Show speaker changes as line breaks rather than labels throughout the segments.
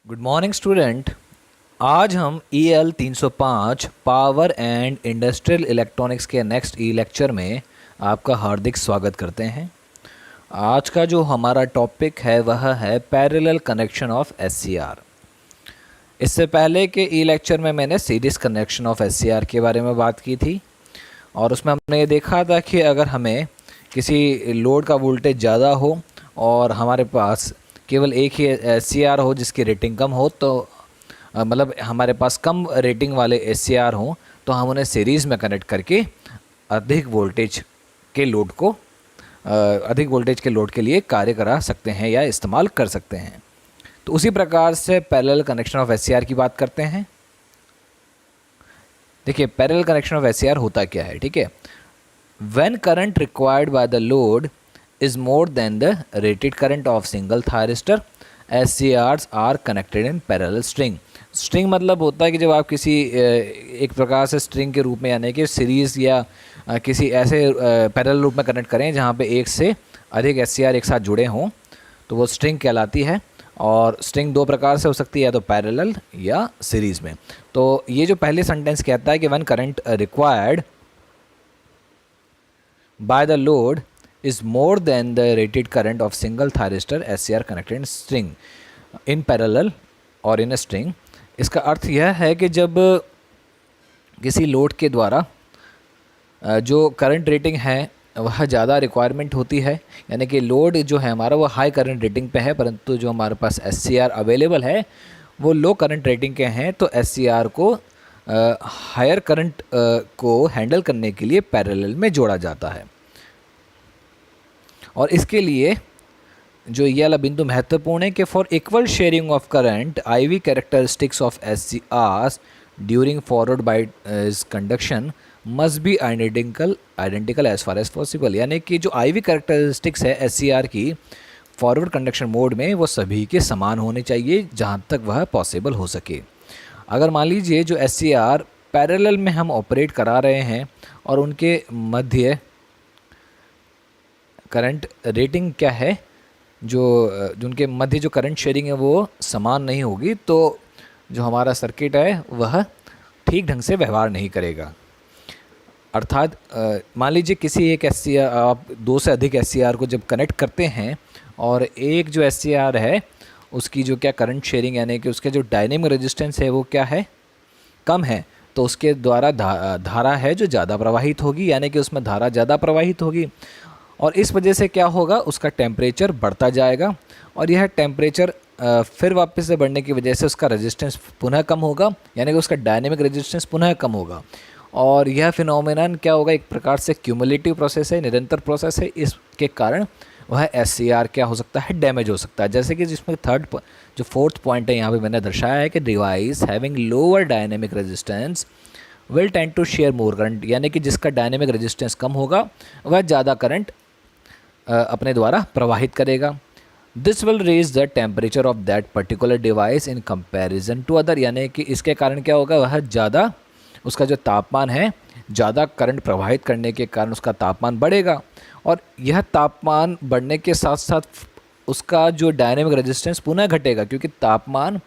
Good morning student. आज हम EL 305 power and industrial electronics के नेक्स्ट लेक्चर में आपका हार्दिक स्वागत करते हैं। आज का जो हमारा टॉपिक है वह है पैरेलल कनेक्शन ऑफ SCR। इससे पहले के लेक्चर में मैंने सीरीज कनेक्शन ऑफ SCR के बारे में बात की थी और उसमें हमने ये देखा था कि अगर हमें किसी लोड का वोल्टेज ज़्यादा हो और हमारे पास केवल एक ही SCR हो जिसकी रेटिंग कम हो तो मतलब हमारे पास कम रेटिंग वाले SCR हों तो हम उन्हें सीरीज़ में कनेक्ट करके अधिक वोल्टेज के लोड को अधिक वोल्टेज के लोड के लिए कार्य करा सकते हैं या इस्तेमाल कर सकते हैं। तो उसी प्रकार से पैरेलल कनेक्शन ऑफ SCR की बात करते हैं। देखिए पैरेलल कनेक्शन ऑफ SCR होता क्या है, ठीक है। When current required by the load is more than the rated current of single thyristor, SCRs are connected in parallel string। String मतलब होता है कि जब आप किसी एक प्रकार से स्ट्रिंग के रूप में यानी कि सीरीज़ या किसी ऐसे पैरेलल रूप में कनेक्ट करें जहाँ पे एक से अधिक SCR एक साथ जुड़े हों तो वो स्ट्रिंग कहलाती है। और स्ट्रिंग दो प्रकार से हो सकती है, या तो पैरेलल या सीरीज़ में। तो ये जो पहले सेंटेंस कहता है कि when current required by the load is more than the rated current of single thyristor SCR connected in string in parallel or in a string। इसका अर्थ यह है कि जब किसी लोड के द्वारा जो करंट रेटिंग है वह ज़्यादा रिक्वायरमेंट होती है, यानी कि लोड जो है हमारा वो हाई करंट रेटिंग पे है, परंतु जो हमारे पास SCR अवेलेबल है वो लो करंट रेटिंग के हैं, तो SCR को हायर करंट को हैंडल करने के लिए पैरेलल में जोड़ा जाता है। और इसके लिए जो ये वाला बिंदु महत्वपूर्ण है कि for equal sharing of current IV characteristics of SCRs during forward bias conduction must be identical as far as possible. यानी कि जो IV कैरेक्टरिस्टिक्स है SCR की फॉरवर्ड कंडक्शन मोड में वो सभी के समान होने चाहिए जहाँ तक वह पॉसिबल हो सके। अगर मान लीजिए जो SCR पैरेलल में हम ऑपरेट करा रहे हैं और उनके मध्य करंट रेटिंग क्या है, जो उनके मध्य जो करंट शेयरिंग है वो समान नहीं होगी, तो जो हमारा सर्किट है वह ठीक ढंग से व्यवहार नहीं करेगा। अर्थात मान लीजिए किसी एक SCR आप दो से अधिक SCR को जब कनेक्ट करते हैं और एक जो SCR है उसकी जो क्या करंट शेयरिंग यानी कि उसके जो डायनेमिक रेजिस्टेंस है वो क्या है, कम है, तो उसके द्वारा धारा है जो ज़्यादा प्रवाहित होगी, यानी कि उसमें धारा ज़्यादा प्रवाहित होगी। और इस वजह से क्या होगा, उसका टेम्परेचर बढ़ता जाएगा और यह टेम्परेचर फिर वापस से बढ़ने की वजह से उसका रेजिस्टेंस पुनः कम होगा, यानी कि उसका डायनेमिक रेजिस्टेंस पुनः कम होगा। और यह फिनोमेनन क्या होगा, एक प्रकार से क्यूमुलेटिव प्रोसेस है, निरंतर प्रोसेस है। इसके कारण वह SCR क्या हो सकता है, डैमेज हो सकता है। जैसे कि जिसमें जो फोर्थ पॉइंट है यहाँ पे मैंने दर्शाया है कि device having lower dynamic resistance will tend to share more current, यानी कि जिसका डायनेमिक रेजिस्टेंस कम होगा वह ज़्यादा करंट अपने द्वारा प्रवाहित करेगा। This will raise the temperature of that particular device in comparison to other, यानी कि इसके कारण क्या होगा, वह ज़्यादा उसका जो तापमान है ज़्यादा करंट प्रवाहित करने के कारण उसका तापमान बढ़ेगा। और यह तापमान बढ़ने के साथ साथ उसका जो डायनेमिक रेजिस्टेंस पुनः घटेगा, क्योंकि तापमान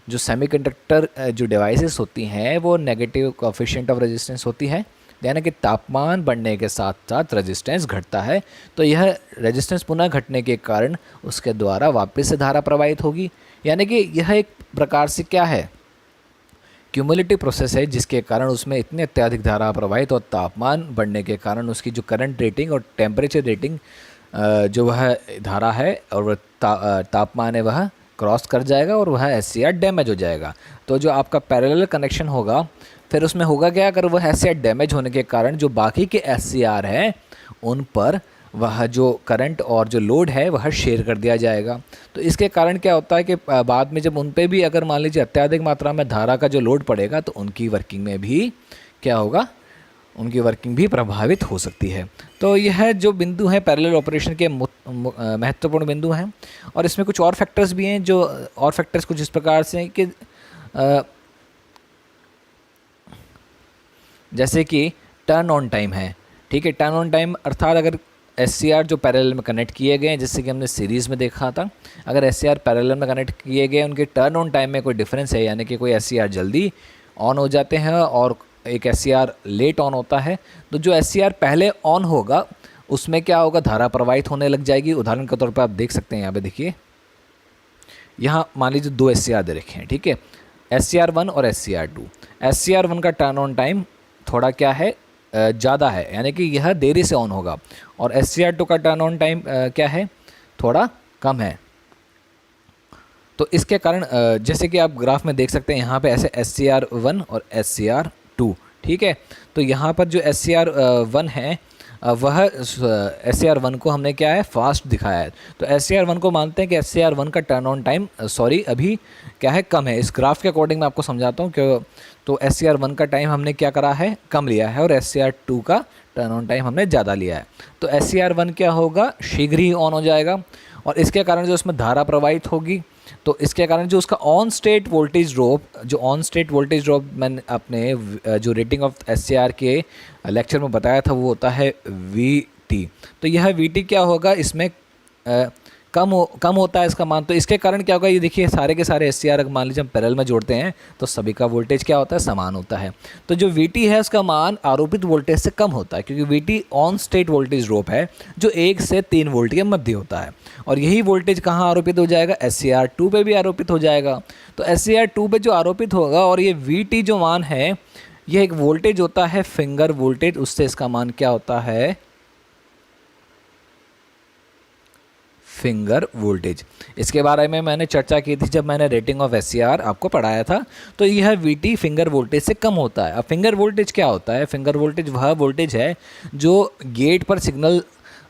जो सेमीकंडक्टर जो डिवाइसेस होती हैं वो नेगेटिव कोएफिशिएंट ऑफ रेजिस्टेंस होती है, यानी कि तापमान बढ़ने के साथ साथ रेजिस्टेंस घटता है। तो यह रेजिस्टेंस पुनः घटने के कारण उसके द्वारा वापस से धारा प्रवाहित होगी, यानी कि यह एक प्रकार से क्या है, क्यूमुलेटिव प्रोसेस है, जिसके कारण उसमें इतनी अत्यधिक धारा प्रवाहित और तापमान बढ़ने के कारण उसकी जो करंट रेटिंग और टेम्परेचर रेटिंग जो वह धारा है और वह तापमान है वह क्रॉस कर जाएगा और वह SCR डैमेज हो जाएगा। तो जो आपका पैरेलल कनेक्शन होगा फिर उसमें होगा क्या, अगर वह SCR डैमेज होने के कारण जो बाकी के SCR हैं उन पर वह जो करंट और जो लोड है वह शेयर कर दिया जाएगा। तो इसके कारण क्या होता है कि बाद में जब उन पे भी अगर मान लीजिए अत्यधिक मात्रा में धारा का जो लोड पड़ेगा तो उनकी वर्किंग में भी क्या होगा, उनकी वर्किंग भी प्रभावित हो सकती है। तो यह जो बिंदु हैं पैरेलल ऑपरेशन के महत्वपूर्ण बिंदु हैं। और इसमें कुछ और फैक्टर्स भी हैं, जो और फैक्टर्स कुछ इस प्रकार से हैं कि जैसे कि टर्न ऑन टाइम है, ठीक है। टर्न ऑन टाइम अर्थात अगर SCR जो पैरेलल में कनेक्ट किए गए हैं, जैसे कि हमने सीरीज़ में देखा था, अगर SCR पैरेलल में कनेक्ट किए गए उनके टर्न ऑन टाइम में कोई डिफरेंस है, यानी कि कोई SCR जल्दी ऑन हो जाते हैं और एक SCR लेट ऑन होता है, तो जो SCR पहले ऑन होगा उसमें क्या होगा, धारा प्रवाहित होने लग जाएगी। उदाहरण के तौर पर आप देख सकते हैं, यहाँ पे देखिए, यहाँ मान लीजिए 2 SCR दे रखे हैं, ठीक है, SCR1 और SCR2। SCR1 का टर्न ऑन टाइम थोड़ा क्या है, ज़्यादा है, यानी कि यह देरी से ऑन होगा, और SCR2 का टर्न ऑन टाइम क्या है, थोड़ा कम है। तो इसके कारण जैसे कि आप ग्राफ में देख सकते हैं, यहाँ पे ऐसे SCR1 और SCR2, ठीक है। तो यहाँ पर जो SCR1 है वह SCR1 को हमने क्या है, फास्ट दिखाया है। तो SCR1 को मानते हैं कि SCR1 का टर्न ऑन टाइम अभी क्या है, कम है। इस ग्राफ के अकॉर्डिंग मैं आपको समझाता हूँ क्यों। तो SCR1 का टाइम हमने क्या करा है, कम लिया है, और SCR2 का टर्न ऑन टाइम हमने ज़्यादा लिया है। तो SCR1 क्या होगा, शीघ्र ही ऑन हो जाएगा, और इसके कारण जो उसमें धारा प्रवाहित होगी, तो इसके कारण जो उसका ऑन स्टेट वोल्टेज ड्रॉप मैंने अपने जो रेटिंग ऑफ SCR के लेक्चर में बताया था वो होता है VT। तो यह VT क्या होगा, इसमें कम होता है इसका मान। तो इसके कारण क्या होगा, ये देखिए सारे के सारे SCR अगर मान लीजिए हम पैरेलल में जोड़ते हैं तो सभी का वोल्टेज क्या होता है, समान होता है। तो जो VT है उसका मान आरोपित वोल्टेज से कम होता है, क्योंकि VT on state voltage drop है जो 1 से 3 वोल्ट के मध्य होता है। और यही वोल्टेज कहाँ आरोपित हो जाएगा, SCR2 पे भी आरोपित हो जाएगा। तो SCR2 पे जो आरोपित होगा, और ये VT जो मान है यह एक वोल्टेज होता है, फिंगर वोल्टेज, उससे इसका मान क्या होता है, फिंगर वोल्टेज। इसके बारे में मैंने चर्चा की थी जब मैंने रेटिंग ऑफ SCR आपको पढ़ाया था। तो यह VT फिंगर वोल्टेज से कम होता है। अब फिंगर वोल्टेज क्या होता है, फिंगर वोल्टेज वह वोल्टेज है जो गेट पर सिग्नल,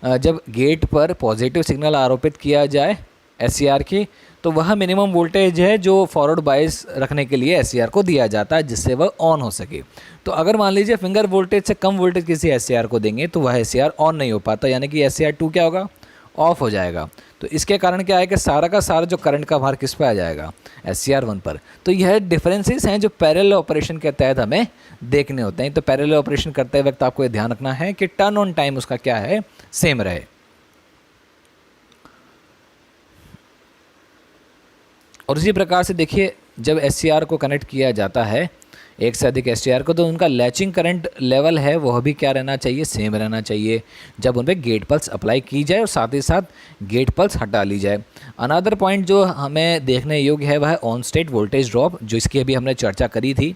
जब गेट पर पॉजिटिव सिग्नल आरोपित किया जाए SCR की, तो वह मिनिमम वोल्टेज है जो फॉरवर्ड बायस रखने के लिए SCR को दिया जाता है, जिससे वह ऑन हो सके। तो अगर मान लीजिए फिंगर वोल्टेज से कम वोल्टेज किसी SCR को देंगे तो वह SCR ऑन नहीं हो पाता, यानी कि SCR2 क्या होगा, ऑफ हो जाएगा। तो इसके कारण क्या है कि सारा का सारा जो करंट का भार किस पे आ जाएगा, SCR1 पर। तो यह डिफरेंसेस हैं जो पैरेलल ऑपरेशन के तहत हमें देखने होते हैं। तो पैरेलल ऑपरेशन करते वक्त आपको ये ध्यान रखना है कि टर्न ऑन टाइम उसका क्या है, सेम रहे। और इसी प्रकार से देखिए, जब SCR को कनेक्ट किया जाता है एक से अधिक SCR को, तो उनका लैचिंग करंट लेवल है वह भी क्या रहना चाहिए, सेम रहना चाहिए जब उन पर गेट पल्स अप्लाई की जाए और साथ ही साथ गेट पल्स हटा ली जाए। अनदर पॉइंट जो हमें देखने योग्य है वह है ऑन स्टेट वोल्टेज ड्रॉप, जो इसकी अभी हमने चर्चा करी थी।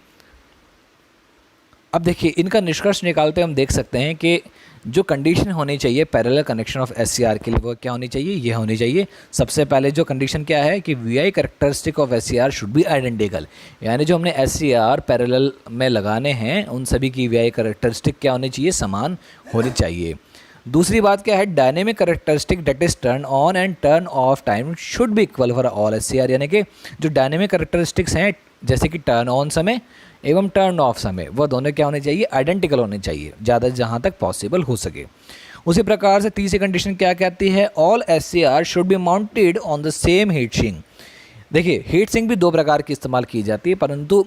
अब देखिए, इनका निष्कर्ष निकालते हम देख सकते हैं कि जो कंडीशन होनी चाहिए पैरेलल कनेक्शन ऑफ SCR के लिए वो क्या होनी चाहिए, ये होनी चाहिए। सबसे पहले जो कंडीशन क्या है कि VI characteristic of SCR should be identical, यानी जो हमने SCR पैरेलल में लगाने हैं उन सभी की VI कैरेक्टरिस्टिक क्या होनी चाहिए, समान होनी चाहिए। दूसरी बात क्या है, dynamic characteristic that is turn on and turn off time should be equal for all SCR, यानी कि जो डायनेमिक कैरेक्टरिस्टिक्स हैं जैसे कि टर्न ऑन समय एवं टर्न ऑफ समय, वह दोनों क्या होने चाहिए, आइडेंटिकल होने चाहिए ज़्यादा जहाँ तक पॉसिबल हो सके। उसी प्रकार से तीसरी कंडीशन क्या कहती है, all SCR should be mounted on the same heat sink. देखिए, हीट सिंक भी 2 प्रकार की इस्तेमाल की जाती है, परंतु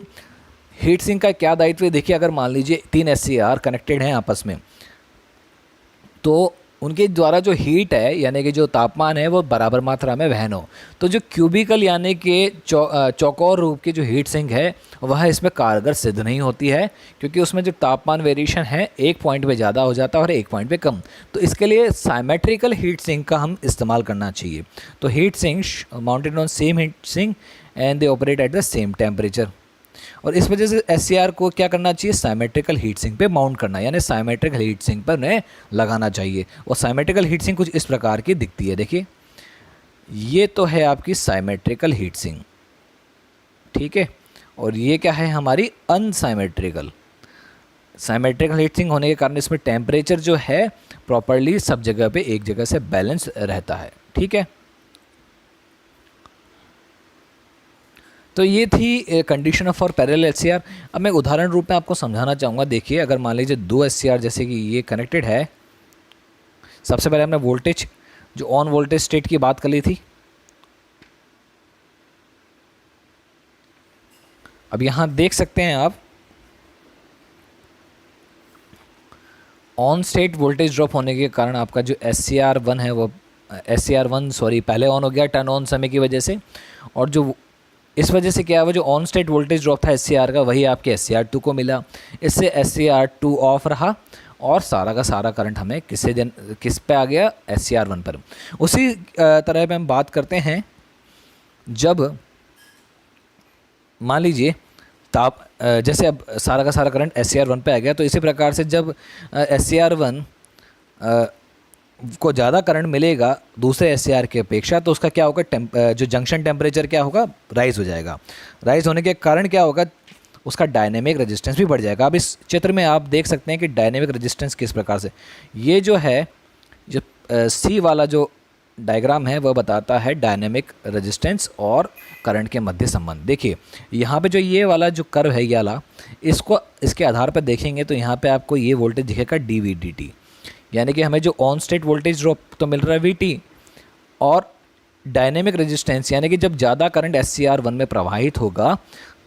हीट सिंक का क्या दायित्व है, देखिए अगर मान लीजिए 3 SCR कनेक्टेड हैं आपस में, तो उनके द्वारा जो हीट है यानी कि जो तापमान है वो बराबर मात्रा में वहन हो, तो जो क्यूबिकल यानी कि चौकोर रूप की जो हीट सिंक है वह इसमें कारगर सिद्ध नहीं होती है, क्योंकि उसमें जो तापमान वेरिएशन है एक पॉइंट पे ज़्यादा हो जाता है और एक पॉइंट पे कम। तो इसके लिए साइमेट्रिकल हीट सिंक का हम इस्तेमाल करना चाहिए। तो heat sink mounted on same heat sink and they operate at the same temperature. और इस वजह से SCR को क्या करना चाहिए, साइमेट्रिकल हीट सिंक पे माउंट करना, यानी साइमेट्रिकल हीट सिंक पर उन्हें लगाना चाहिए। और साइमेट्रिकल हीट सिंक कुछ इस प्रकार की दिखती है, देखिए ये तो है आपकी साइमेट्रिकल हीट सिंक, ठीक है, और ये क्या है हमारी अनसाइमेट्रिकल। साइमेट्रिकल हीट सिंक होने के कारण इसमें टेम्परेचर जो है प्रॉपरली सब जगह पे एक जगह से बैलेंस रहता है, ठीक है। तो ये थी कंडीशन फॉर पैरेलल SCR। अब मैं उदाहरण रूप में आपको समझाना चाहूँगा। देखिए, अगर मान लीजिए 2 SCR जैसे कि ये कनेक्टेड है, सबसे पहले हमने वोल्टेज जो ऑन वोल्टेज स्टेट की बात कर ली थी। अब यहाँ देख सकते हैं आप ऑन स्टेट वोल्टेज ड्रॉप होने के कारण आपका जो SCR1 है वो SCR1 सॉरी पहले ऑन हो गया टर्न ऑन समय की वजह से, और जो इस वजह से क्या हुआ, जो ऑन स्टेट वोल्टेज ड्रॉप था SCR का वही आपके SCR2 को मिला। इससे SCR2 ऑफ रहा और सारा का सारा करंट हमें किस पे आ गया, SCR1 पर। उसी तरह पे हम बात करते हैं जब मान लीजिए जैसे अब सारा का सारा करंट SCR1 पे आ गया, तो इसी प्रकार से जब SCR1 को ज़्यादा करंट मिलेगा दूसरे SCR की अपेक्षा, तो उसका क्या होगा, जो जंक्शन टेम्परेचर क्या होगा, राइज हो जाएगा। राइज होने के कारण क्या होगा, उसका डायनेमिक रेजिस्टेंस भी बढ़ जाएगा। अब इस चित्र में आप देख सकते हैं कि डायनेमिक रेजिस्टेंस किस प्रकार से, ये जो है जो C वाला जो डायग्राम है वह बताता है डायनेमिक रेजिस्टेंस और करंट के मध्य संबंध। देखिए यहाँ पे जो ये वाला जो कर्व है, ये वाला, इसके आधार पर देखेंगे तो यहाँ पे आपको ये वोल्टेज दिखेगा dV/dt, यानी कि हमें जो ऑन स्टेट वोल्टेज ड्रॉप तो मिल रहा है VT, और डायनेमिक रेजिस्टेंस यानी कि जब ज़्यादा करंट SCR1 में प्रवाहित होगा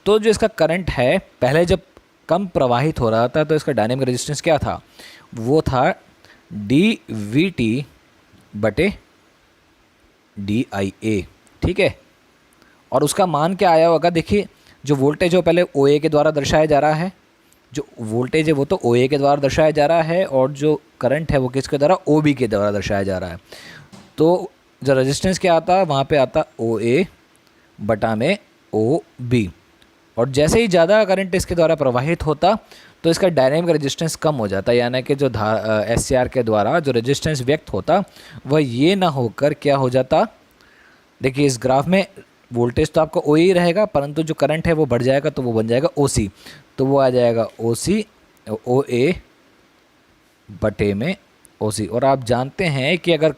तो जो इसका करंट है, पहले जब कम प्रवाहित हो रहा था तो इसका डायनेमिक रेजिस्टेंस क्या था, वो था dVT/dIA, ठीक है। और उसका मान क्या आया होगा, देखिए जो वोल्टेज है पहले OA के द्वारा दर्शाया जा रहा है, जो वोल्टेज है वो तो OA के द्वारा दर्शाया जा रहा है, और जो करंट है वो किसके द्वारा, OB के द्वारा दर्शाया जा रहा है। तो जो रेजिस्टेंस क्या आता, वहाँ पे आता OA/OB, और जैसे ही ज़्यादा करंट इसके द्वारा प्रवाहित होता तो इसका डायनेमिक रेजिस्टेंस कम हो जाता, यानी कि जो SCR के द्वारा जो रेजिस्टेंस व्यक्त होता वह ये ना होकर क्या हो जाता, देखिए इस ग्राफ में वोल्टेज तो आपका OA ही रहेगा, परंतु जो करंट है वो बढ़ जाएगा तो वो बन जाएगा OC, तो वो आ जाएगा OA/OC। और आप जानते हैं कि अगर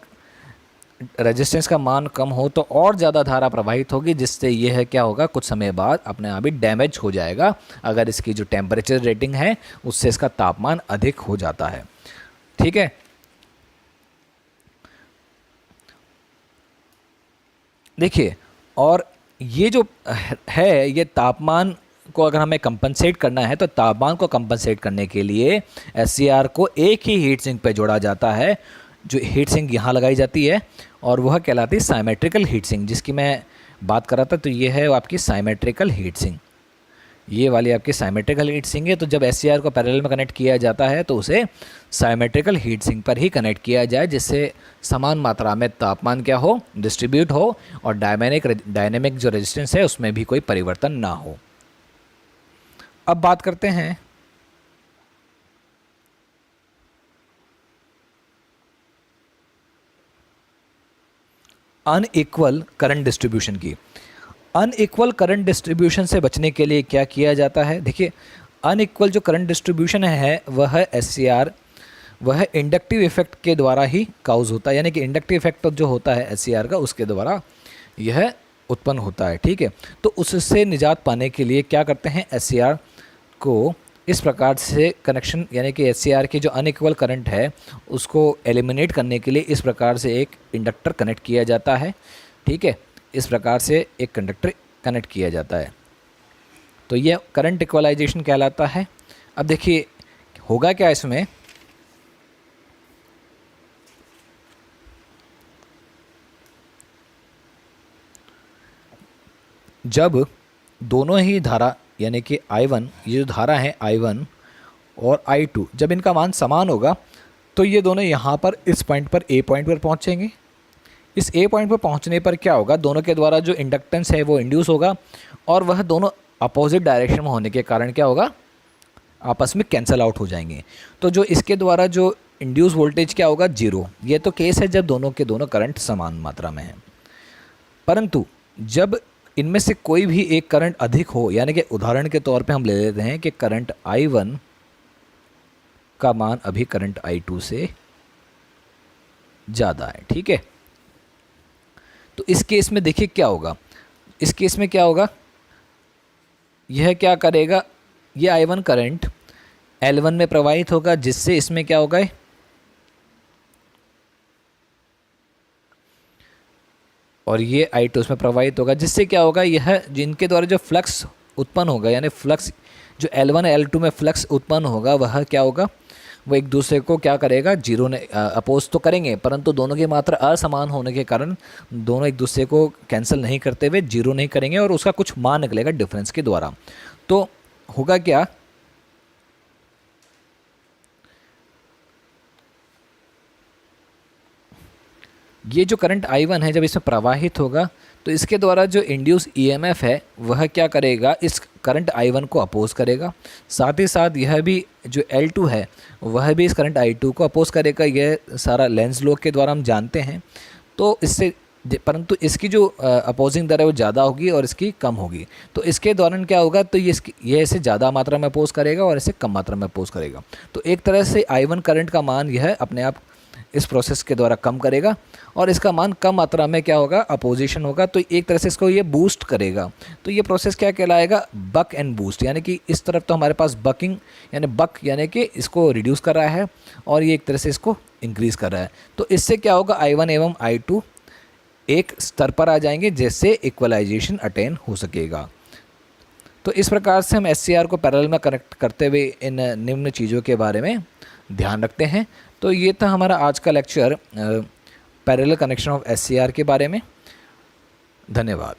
रेजिस्टेंस का मान कम हो तो और ज़्यादा धारा प्रवाहित होगी, जिससे यह है क्या होगा, कुछ समय बाद अपने आप ही डैमेज हो जाएगा अगर इसकी जो टेम्परेचर रेटिंग है उससे इसका तापमान अधिक हो जाता है, ठीक है। देखिए, और ये जो है, ये तापमान को अगर हमें कंपनसेट करना है तो तापमान को कंपनसेट करने के लिए SCR को एक ही हीट सिंक पे जोड़ा जाता है। जो हीट सिंक यहाँ लगाई जाती है और वह कहलाती है साइमेट्रिकल हीट सिंक, जिसकी मैं बात कर रहा था। तो ये है आपकी साइमेट्रिकल हीट सिंक, ये वाली आपकी साइमेट्रिकल हीट सिंक है। तो जब SCR को पैरेलल में कनेक्ट किया जाता है तो उसे साइमेट्रिकल हीट सिंक पर ही कनेक्ट किया जाए, जिससे समान मात्रा में तापमान क्या हो, डिस्ट्रीब्यूट हो, और डायनेमिक जो रेजिस्टेंस है उसमें भी कोई परिवर्तन ना हो। अब बात करते हैं अनइक्वल करंट डिस्ट्रीब्यूशन की। अनइक्वल करंट डिस्ट्रीब्यूशन से बचने के लिए क्या किया जाता है, देखिए अनइक्वल जो करंट डिस्ट्रीब्यूशन है वह SCR, वह इंडक्टिव इफेक्ट के द्वारा ही काउज होता है, यानी कि इंडक्टिव इफेक्ट जो होता है SCR का उसके द्वारा यह उत्पन्न होता है, ठीक है। तो उससे निजात पाने के लिए क्या करते हैं, SCR को इस प्रकार से कनेक्शन, यानी कि SCR की जो अनइक्वल करंट है उसको एलिमिनेट करने के लिए इस प्रकार से एक इंडक्टर कनेक्ट किया जाता है, ठीक है। इस प्रकार से एक कंडक्टर कनेक्ट किया जाता है, तो यह करंट इक्वलाइजेशन कहलाता है। अब देखिए होगा क्या इसमें, जब दोनों ही धारा यानी कि I1, ये जो धारा है I1 और I2, जब इनका मान समान होगा तो ये दोनों यहाँ पर इस पॉइंट पर A पॉइंट पर पहुँचेंगे। इस A पॉइंट पर पहुँचने पर क्या होगा, दोनों के द्वारा जो इंडक्टेंस है वो इंड्यूस होगा, और वह दोनों अपोजिट डायरेक्शन में होने के कारण क्या होगा, आपस में कैंसल आउट हो जाएंगे। तो जो इसके द्वारा जो इंड्यूस वोल्टेज क्या होगा, 0। ये तो केस है जब दोनों के दोनों करंट समान मात्रा में है। परंतु जब इनमें से कोई भी एक करंट अधिक हो, यानी कि उदाहरण के तौर पे हम ले लेते हैं कि करंट I1 का मान अभी करंट I2 से ज़्यादा है, ठीक है। तो इस केस में देखिए क्या होगा, इस केस में क्या होगा, यह क्या करेगा, यह I1 करंट L1 में प्रवाहित होगा, जिससे इसमें क्या होगा, और ये I2 उसमें प्रवाहित होगा, जिससे क्या होगा, यह जिनके द्वारा जो फ्लक्स उत्पन्न होगा, यानी फ्लक्स जो L1 L2 में फ्लक्स उत्पन्न होगा वह क्या होगा, वो एक दूसरे को क्या करेगा, जीरो ने अपोज तो करेंगे, परंतु दोनों की मात्रा असमान होने के कारण दोनों एक दूसरे को कैंसिल नहीं करते हुए जीरो नहीं करेंगे और उसका कुछ मान निकलेगा डिफरेंस के द्वारा। तो होगा क्या, ये जो करंट I1 है जब इसमें प्रवाहित होगा तो इसके द्वारा जो इंड्यूस ईएमएफ है वह क्या करेगा, इस करंट I1 को अपोज करेगा। साथ ही साथ यह भी जो L2 है वह भी इस करंट I2 को अपोज करेगा। यह सारा लेंज लॉ के द्वारा हम जानते हैं। तो इससे परंतु इसकी जो अपोजिंग दर है वो ज़्यादा होगी और इसकी कम होगी। तो इसके दौरान क्या होगा, तो ये इसे ज़्यादा मात्रा में अपोज करेगा और इसे कम मात्रा में अपोज करेगा। तो एक तरह से I1 करंट का मान यह अपने आप इस प्रोसेस के द्वारा कम करेगा और इसका मान कम मात्रा में क्या होगा, अपोजिशन होगा। तो एक तरह से इसको ये बूस्ट करेगा। तो ये प्रोसेस क्या कहलाएगा, बक एंड बूस्ट। यानी कि इस तरफ तो हमारे पास बकिंग यानी बक यानी कि इसको रिड्यूस कर रहा है और ये एक तरह से इसको इंक्रीज़ कर रहा है। तो इससे क्या होगा, I1 एवं I2 एक स्तर पर आ जाएंगे जिससे इक्वलाइजेशन अटेन हो सकेगा। तो इस प्रकार से हम SCR को पैरेलल में कनेक्ट करते हुए इन निम्न चीज़ों के बारे में ध्यान रखते हैं। तो ये था हमारा आज का lecture parallel connection of SCR के बारे में। धन्यवाद।